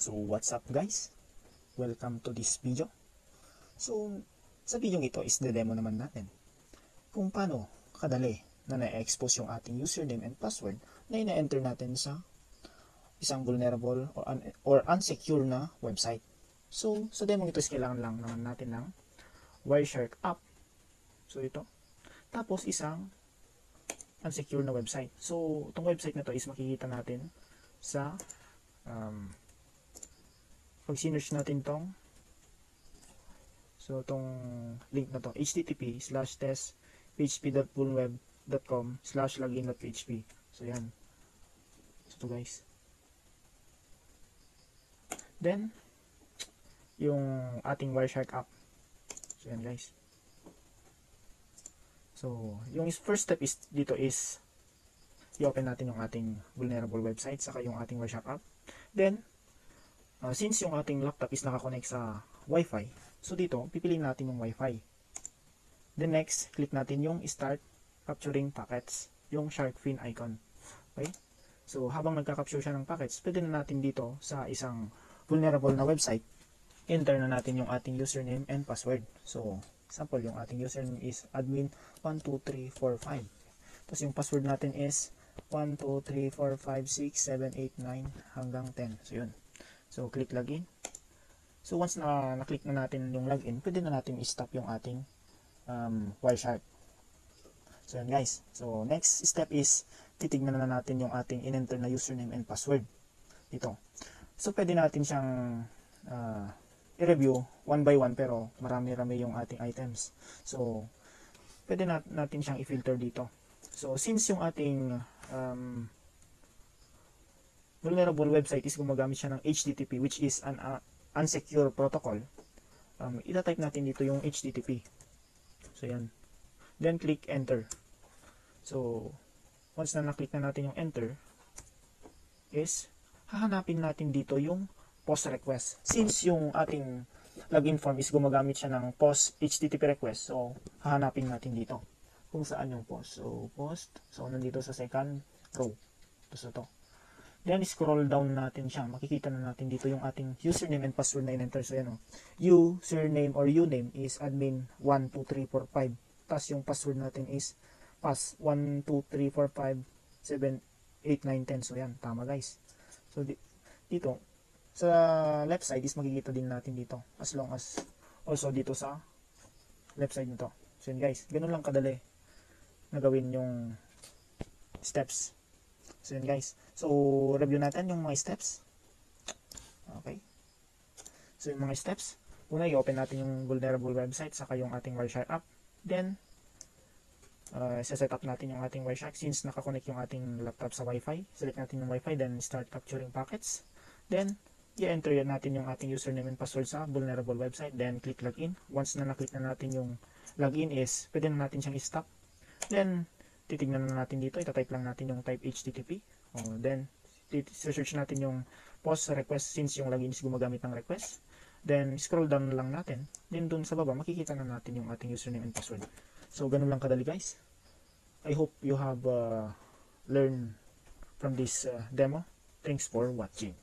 So what's up guys? Welcome to this video. So sa video ito is the-demo naman natin kung paano kadali na na-expose yung ating username and password na ina-enter natin sa isang vulnerable or unsecure na website. So sa demo ito is kailangan lang naman natin ng Wireshark app. So ito. Tapos isang unsecure na website. So itong website na to is makikita natin sa pag sinearch natin itong link na to, http://test.php.vulnweb.com/login.php. So yan. So ito guys. Then yung ating Wireshark app. So yan guys. So yung first step is dito is i-open natin yung ating vulnerable website saka yung ating Wireshark app. Then since yung ating laptop is nakakonect sa Wi-Fi, so dito pipiliin natin yung Wi-Fi. Then next, click natin yung Start Capturing Packets, yung shark fin icon. Okay? So habang nagka-capture siya ng packets, pwede na natin dito sa isang vulnerable na website, enter na natin yung ating username and password. So example, yung ating username is admin12345. Tapos yung password natin is 123456789 hanggang 10. So yun. So click login. So once na na-click na natin yung login, pwede na natin i-stop yung ating Wireshark. So yan guys. So next step is titignan na natin yung ating in-enter na username and password dito. So pwede natin siyang i-review one by one, pero marami-rami yung ating items. So pwede natin siyang i-filter dito. So since yung ating vulnerable website is gumagamit siya ng HTTP, which is an unsecure protocol, ita-type natin dito yung HTTP. So yan. Then click enter. So once na na-click na natin yung enter, is hahanapin natin dito yung post request. Since yung ating login form is gumagamit siya ng post HTTP request, so hahanapin natin dito kung saan yung post. So post, so nandito sa second row. So to. Then scroll down natin siya. Makikita na natin dito yung ating username and password na in-enter. So yan o. Username or uname is admin12345. Tapos yung password natin is pass123457891. So yan. Tama guys. So dito sa left side is makikita din natin dito. As long as also dito sa left side nito. So yan guys. Ganun lang kadali na gawin yung steps. So yan guys. So review natin yung mga steps. Okay. So yung mga steps, una i-open natin yung vulnerable website saka yung ating Wireshark app. Then set up natin yung ating Wireshark since nakakonect yung ating laptop sa Wi-Fi. Select natin yung Wi-Fi, then start capturing packets. Then i-enter natin yung ating username and password sa vulnerable website. Then click login. Once na na-click na natin yung login is pwede na natin siyang i-stop. Then titignan na natin dito, ita-type lang natin yung type HTTP. Then search natin yung post request since yung login is gumagamit ng request. Then scroll down lang natin. Then dun sa baba makikita na natin yung ating username and password. So ganun lang kadali guys. I hope you have learned from this demo. Thanks for watching.